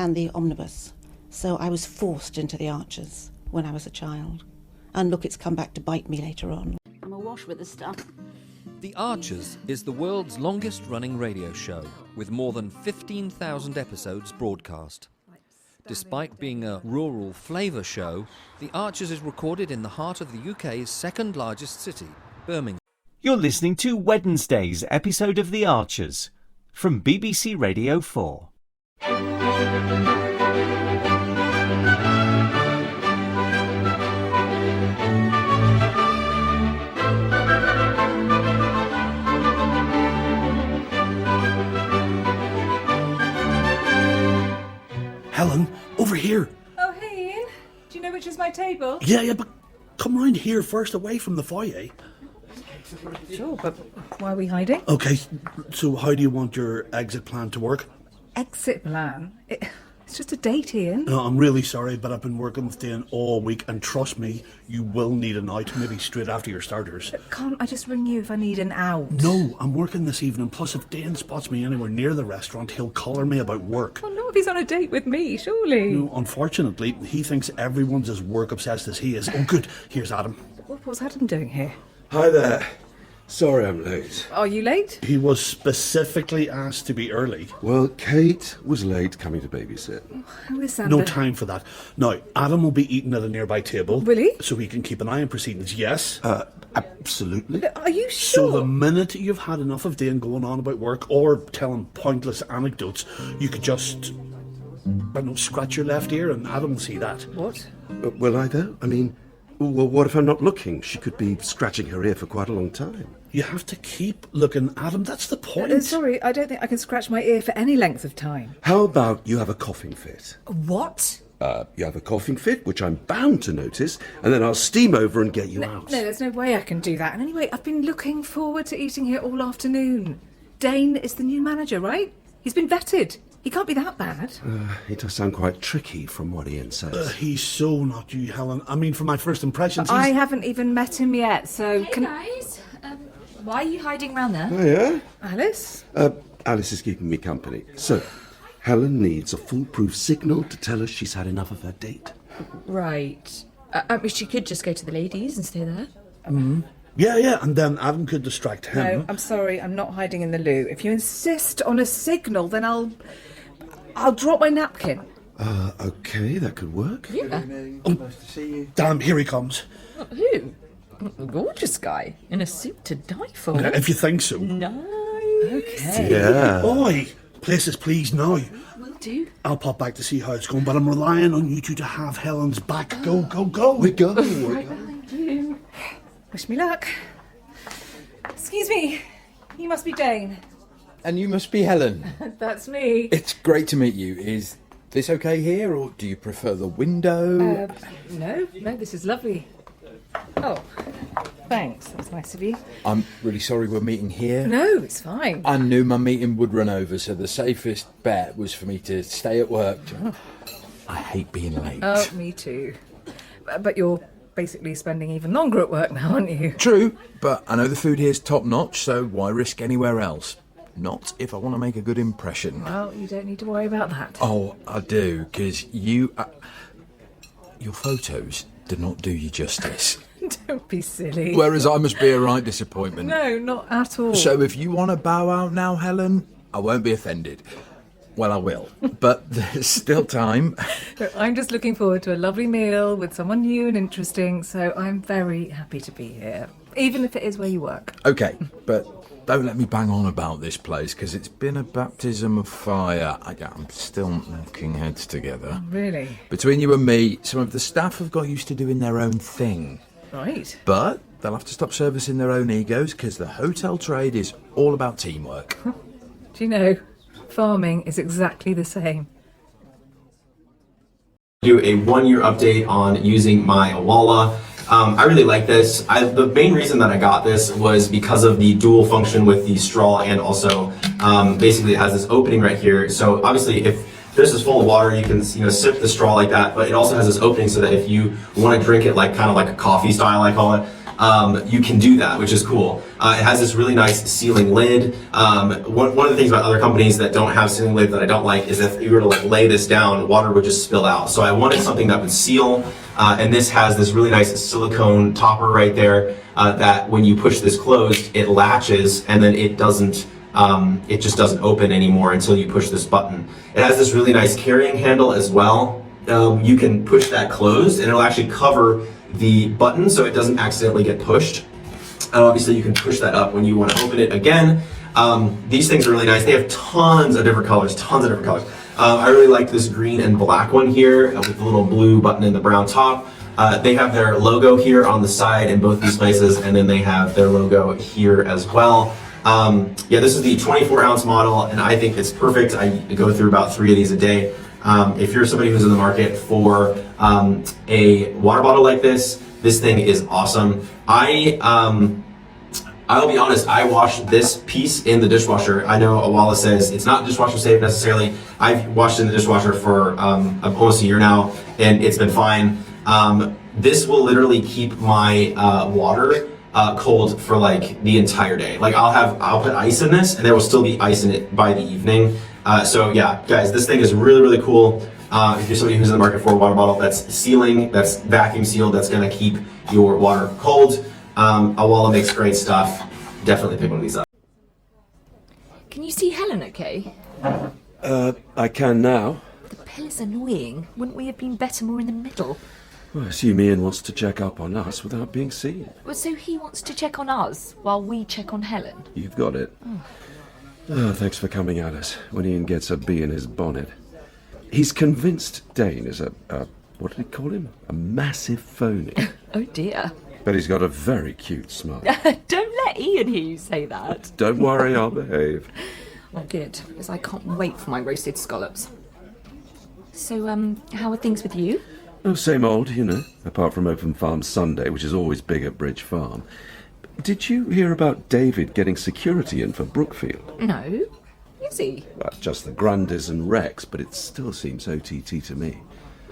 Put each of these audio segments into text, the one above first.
and the omnibus. So I was forced into the Archers when I was a child. And look, it's come back to bite me later on. I'm awash with the stuff. The Archers is the world's longest-running radio show, with more than 15,000 episodes broadcast. Despite being a rural flavour show, The Archers is recorded in the heart of the UK's second-largest city, Birmingham. You're listening to Wednesday's episode of The Archers from BBC Radio 4. Helen, over here. Oh, hey, Ian. Do you know which is my table? Yeah, but come round here first, away from the foyer. Sure, but why are we hiding? Okay, so how do you want your exit plan to work? Exit plan? It's just a date, Ian. No, I'm really sorry, but I've been working with Dane all week, and trust me, you will need an out, maybe straight after your starters. Can't I just ring you if I need an out? No, I'm working this evening, plus if Dane spots me anywhere near the restaurant, he'll collar me about work. Well, not if he's on a date with me, surely. No, unfortunately, he thinks everyone's as work-obsessed as he is. Oh, good, here's Adam. What's Adam doing here? Hi there. Sorry I'm late. Are you late? He was specifically asked to be early. Well, Kate was late coming to babysit. Who is that? No time for that. Now, Adam will be eating at a nearby table. Will he? So he can keep an eye on proceedings, yes? Absolutely. Are you sure? So the minute you've had enough of Dane going on about work or telling pointless anecdotes, you could just, I don't know, scratch your left ear and Adam will see that. What? Will I though? I mean, well, what if I'm not looking? She could be scratching her ear for quite a long time. You have to keep looking, Adam. That's the point. Sorry, I don't think I can scratch my ear for any length of time. How about you have a coughing fit? What? You have a coughing fit, which I'm bound to notice, and then I'll steam over and get you out. No, there's no way I can do that. And anyway, I've been looking forward to eating here all afternoon. Dane is the new manager, right? He's been vetted. He can't be that bad. He does sound quite tricky from what Ian says. He's so not you, Helen. I mean, from my first impressions, I haven't even met him yet, so... Hey guys, why are you hiding around there? Oh, yeah? Alice? Alice is keeping me company. So, Helen needs a foolproof signal to tell us she's had enough of her date. Right. She could just go to the ladies and stay there. Yeah, and then Adam could distract him. No, I'm sorry, I'm not hiding in the loo. If you insist on a signal, then I'll drop my napkin. Okay, that could work. Yeah. Nice to see you. Damn, here he comes. Who? A gorgeous guy in a suit to die for. If you think so. Nice. Okay. Yeah. Oi, places please now. Will do. I'll pop back to see how it's going, but I'm relying on you two to have Helen's back. Go, go, go. We're going. Thank you. Wish me luck. Excuse me, you must be Dane. And you must be Helen. That's me. It's great to meet you. Is this okay here, or do you prefer the window? No, this is lovely. Oh, thanks. That's nice of you. I'm really sorry we're meeting here. No, it's fine. I knew my meeting would run over, so the safest bet was for me to stay at work. I hate being late. Oh, me too. But you're basically spending even longer at work now, aren't you? True, but I know the food here's top notch, so why risk anywhere else? Not if I want to make a good impression. Well, you don't need to worry about that. Oh, I do, because your photos did not do you justice. Don't be silly. Whereas I must be a right disappointment. No, not at all. So if you want to bow out now, Helen, I won't be offended. Well, I will, but there's still time. Look, I'm just looking forward to a lovely meal with someone new and interesting, so I'm very happy to be here, even if it is where you work. Okay, but don't let me bang on about this place, because it's been a baptism of fire. I'm still knocking heads together. Really? Between you and me, some of the staff have got used to doing their own thing. Right. But they'll have to stop servicing their own egos, because the hotel trade is all about teamwork. Do you know, farming is exactly the same. Do a 1-year update on using my Awala. I really like this. The main reason that I got this was because of the dual function with the straw, and also basically it has this opening right here. So obviously if this is full of water, you can sip the straw like that, but it also has this opening so that if you want to drink it like kind of like a coffee style, I call it, you can do that, which is cool. It has this really nice sealing lid. One of the things about other companies that don't have sealing lid that I don't like is if you were to like lay this down, water would just spill out. So I wanted something that would seal, and this has this really nice silicone topper right there that when you push this closed, it latches and then it doesn't, it just doesn't open anymore until you push this button. It has this really nice carrying handle as well. You can push that closed and it'll actually cover the button so it doesn't accidentally get pushed. And obviously you can push that up when you want to open it again. These things are really nice. They have tons of different colors, I really like this green and black one here with the little blue button and the brown top. They have their logo here on the side in both these places, and then they have their logo here as well. Yeah, this is the 24-ounce model, and I think it's perfect. I go through about 3 of these a day. If you're somebody who's in the market for a water bottle like this thing is awesome. I'll be honest, I washed this piece in the dishwasher. I know Awala says it's not dishwasher safe necessarily. I've washed it in the dishwasher for almost a year now, and it's been fine. This will literally keep my water cold for like the entire day. Like I'll put ice in this, and there will still be ice in it by the evening. So yeah, guys, this thing is really, really cool. If you're somebody who's in the market for a water bottle that's sealing, that's vacuum sealed, that's gonna keep your water cold. Awala makes great stuff. Definitely pick one of these up. Can you see Helen okay? I can now. The pill is annoying. Wouldn't we have been better more in the middle? Well, I assume Ian wants to check up on us without being seen. Well, so he wants to check on us while we check on Helen? You've got it. Oh, thanks for coming at us when Ian gets a bee in his bonnet. He's convinced Dane is what did he call him? A massive phony. Oh dear. But he's got a very cute smile. Don't let Ian hear you say that. Don't worry, I'll behave. Oh, good, because I can't wait for my roasted scallops. So, how are things with you? Oh, same old, you know, apart from Open Farm Sunday, which is always big at Bridge Farm. Did you hear about David getting security in for Brookfield? No. Is he? Well, just the Grandes and Rex, but it still seems OTT to me.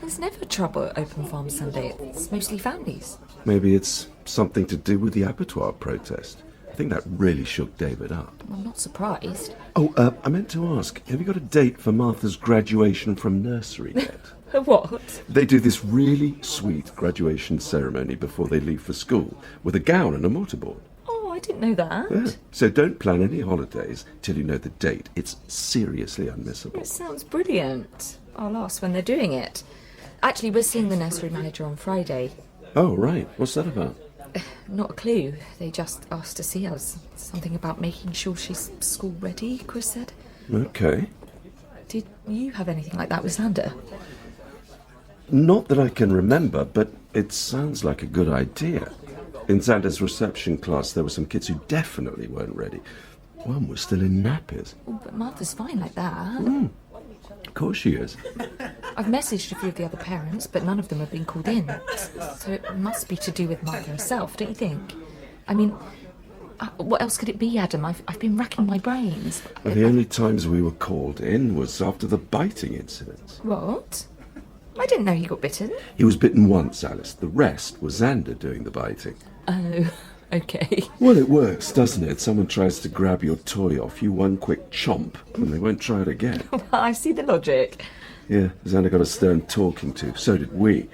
There's never trouble at Open Farm Sunday. It's mostly families. Maybe it's something to do with the abattoir protest. I think that really shook David up. I'm not surprised. Oh, I meant to ask, have you got a date for Martha's graduation from nursery yet? What? They do this really sweet graduation ceremony before they leave for school, with a gown and a mortarboard. Oh, I didn't know that. Yeah. So don't plan any holidays till you know the date. It's seriously unmissable. It sounds brilliant. I'll ask when they're doing it. Actually, we're seeing the nursery manager on Friday. Oh, right. What's that about? Not a clue. They just asked to see us. Something about making sure she's school ready, Chris said. Okay. Did you have anything like that with Xander? Not that I can remember, but it sounds like a good idea. In Xander's reception class, there were some kids who definitely weren't ready. One was still in nappies. Oh, but Martha's fine like that. Of course she is. I've messaged a few of the other parents, but none of them have been called in. So it must be to do with Martha herself, don't you think? I mean, what else could it be, Adam? I've been racking my brains. Well, the only times we were called in was after the biting incidents. What? I didn't know he got bitten. He was bitten once, Alice. The rest was Xander doing the biting. Oh, okay. Well, it works, doesn't it? Someone tries to grab your toy off you, one quick chomp, and they won't try it again. I see the logic. Yeah, Xander got a stern talking to. So did we.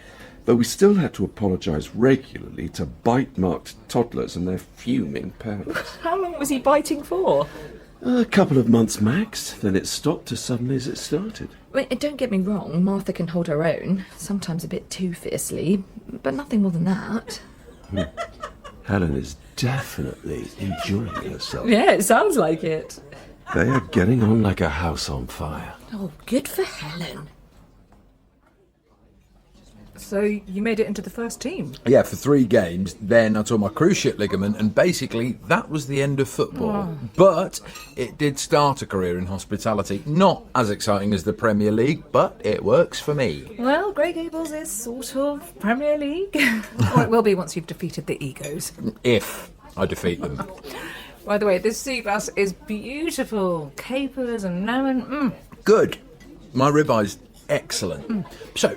But we still had to apologise regularly to bite-marked toddlers and their fuming parents. How long was he biting for? A couple of months max, then it stopped as suddenly as it started. Well, don't get me wrong, Martha can hold her own, sometimes a bit too fiercely, but nothing more than that. Helen is definitely enjoying herself. Yeah, it sounds like it. They are getting on like a house on fire. Oh, good for Helen. So you made it into the first team? Yeah, for 3 games, then I tore my cruciate ligament, and basically that was the end of football. Oh. But it did start a career in hospitality. Not as exciting as the Premier League, but it works for me. Well, Grey Gables is sort of Premier League. Or it will be once you've defeated the egos. If I defeat them. By the way, this sea glass is beautiful. Capers and lemon. Good. My ribye's excellent. So,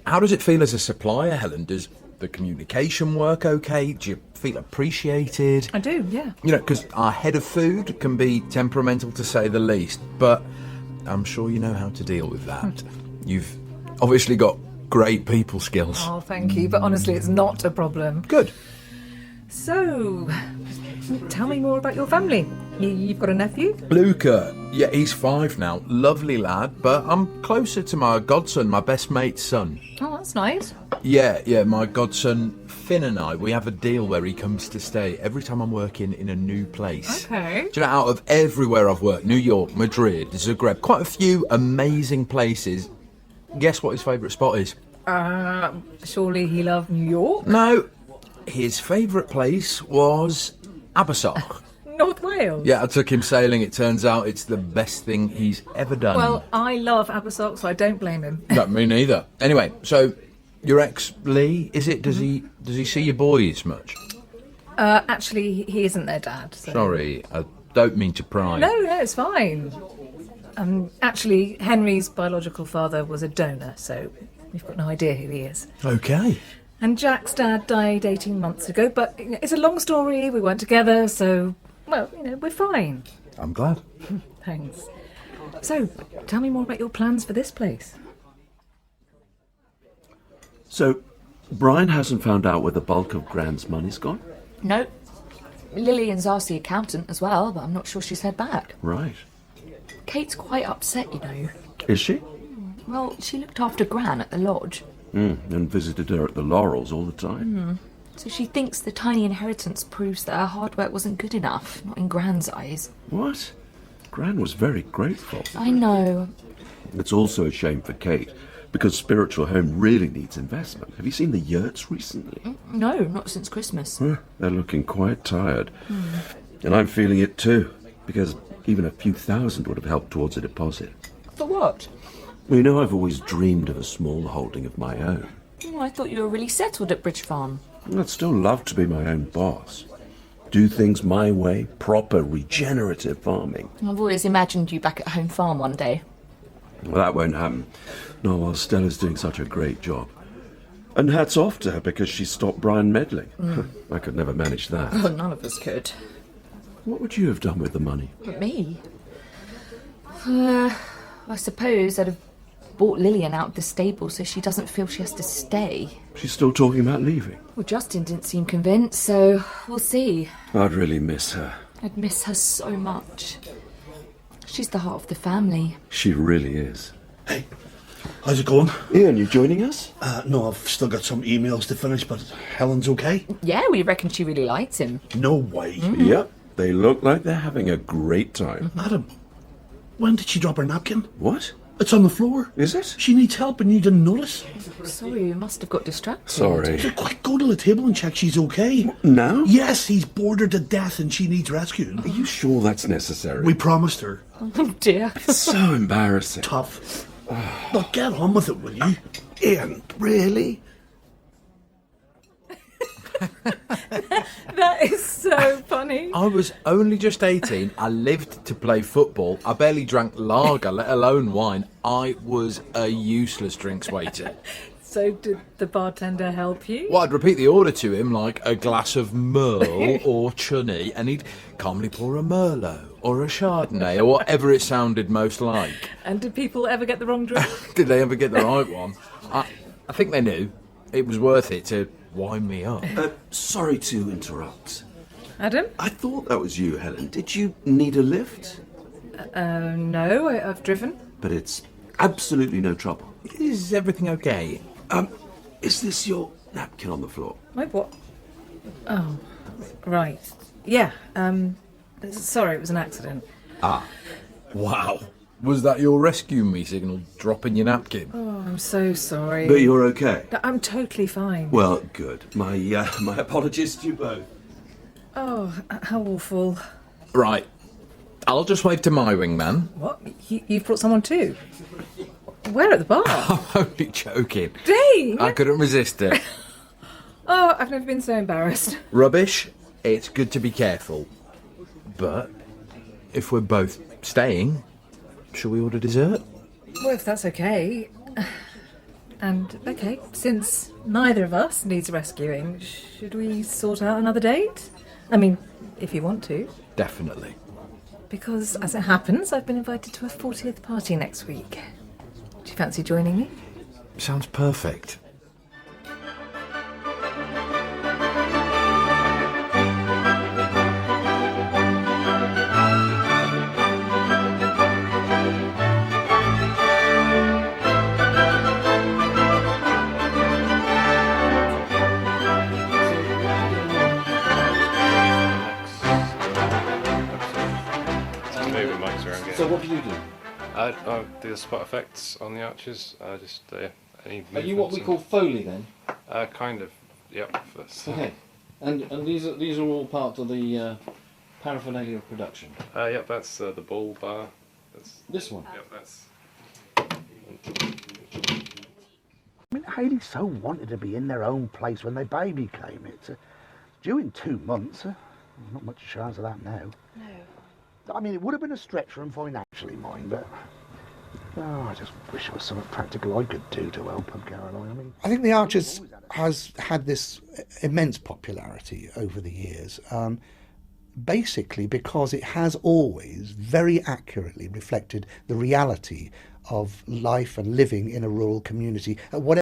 how does it feel as a supplier, Helen? Does the communication work okay? Do you feel appreciated? I do, yeah. You know, because our head of food can be temperamental to say the least, but I'm sure you know how to deal with that. You've obviously got great people skills. Oh, thank you, but honestly, it's not a problem. Good. So, tell me more about your family. You've got a nephew? Luca, yeah, he's 5 now. Lovely lad, but I'm closer to my godson, my best mate's son. Oh, that's nice. Yeah, my godson Finn and I, we have a deal where he comes to stay every time I'm working in a new place. Okay. Do you know, out of everywhere I've worked, New York, Madrid, Zagreb, quite a few amazing places, guess what his favourite spot is? Surely he loved New York? No, his favourite place was Abersoch. North Wales? Yeah, I took him sailing. It turns out it's the best thing he's ever done. Well, I love Abersoch, so I don't blame him. No, me neither. Anyway, so your ex Lee, is it? Does he see your boys much? Actually, he isn't their dad. So. Sorry, I don't mean to pry. No, it's fine. Actually, Henry's biological father was a donor, so we've got no idea who he is. Okay. And Jack's dad died 18 months ago, but it's a long story. We weren't together, so, well, we're fine. I'm glad. Thanks. So, tell me more about your plans for this place. So, Brian hasn't found out where the bulk of Graham's money's gone? No. Lillian's asked the accountant as well, but I'm not sure she's heard back. Right. Kate's quite upset, you know. Is she? Well, she looked after Gran at the lodge. And visited her at the Laurels all the time. So she thinks the tiny inheritance proves that her hard work wasn't good enough, not in Gran's eyes. What? Gran was very grateful. I know. It's also a shame for Kate, because Spiritual Home really needs investment. Have you seen the yurts recently? No, not since Christmas. They're looking quite tired. And I'm feeling it too, because even a few thousand would have helped towards a deposit. For what? Well, you know, I've always dreamed of a small holding of my own. Oh, I thought you were really settled at Bridge Farm. I'd still love to be my own boss. Do things my way, proper regenerative farming. I've always imagined you back at home farm one day. Well, that won't happen. No, while Stella's doing such a great job. And hats off to her because she stopped Brian meddling. I could never manage that. Oh, none of us could. What would you have done with the money? But me? I suppose I'd have bought Lillian out of the stable so she doesn't feel she has to stay. She's still talking about leaving. Well, Justin didn't seem convinced, so we'll see. I'd really miss her. I'd miss her so much. She's the heart of the family. She really is. Hey, how's it going? Ian, you joining us? No, I've still got some emails to finish, but Helen's okay? Yeah, we reckon she really likes him. No way. Yep, they look like they're having a great time. Adam, when did she drop her napkin? What? It's on the floor. Is it? She needs help and you didn't notice. Sorry, we must have got distracted. Sorry. So quick, go to the table and check she's okay. Now? Yes, he's bored her to death and she needs rescuing. Are you sure that's necessary? We promised her. Oh dear. It's so embarrassing. Tough. Look, get on with it, will you? Ian, really? That is so funny. I was only just 18. I lived to play football. I barely drank lager, let alone wine. I was a useless drinks waiter. So did the bartender help you? Well, I'd repeat the order to him like a glass of Merle or Chunny, and he'd calmly pour a Merlot or a Chardonnay or whatever it sounded most like. And did people ever get the wrong drink? Did they ever get the right one? I think they knew. It was worth it to wind me up. Sorry to interrupt. Adam? I thought that was you, Helen. Did you need a lift? No, I've driven. But it's absolutely no trouble. Is everything okay? Is this your napkin on the floor? My what? Oh, right. Yeah, sorry, it was an accident. Wow. Was that your rescue me signal, dropping your napkin? Oh, I'm so sorry. But you're okay? I'm totally fine. Well, good. My apologies to you both. Oh, how awful. Right. I'll just wave to my wingman. What? You've brought someone too? Where at the bar? I'm only joking. Dane! I couldn't resist it. Oh, I've never been so embarrassed. Rubbish. It's good to be careful. But if we're both staying, shall we order dessert? Well, if that's okay. And, okay, since neither of us needs rescuing, should we sort out another date? I mean, if you want to. Definitely. Because, as it happens, I've been invited to a 40th party next week. Do you fancy joining me? Sounds perfect. So what do you do? I do the spot effects on the arches. Any Are you what we call Foley then? Kind of, yep. Okay. And these are all part of the paraphernalia of production? Yep, that's the ball bar. That's, this one? Yep, that's... I mean, Hayley so wanted to be in their own place when their baby came. It's due in 2 months. Not much chance of that now. No. I mean, it would have been a stretch for them financially, mind, but I just wish there was something practical I could do to help them, Caroline. I think the Archers has had this immense popularity over the years, basically because it has always very accurately reflected the reality of life and living in a rural community at whatever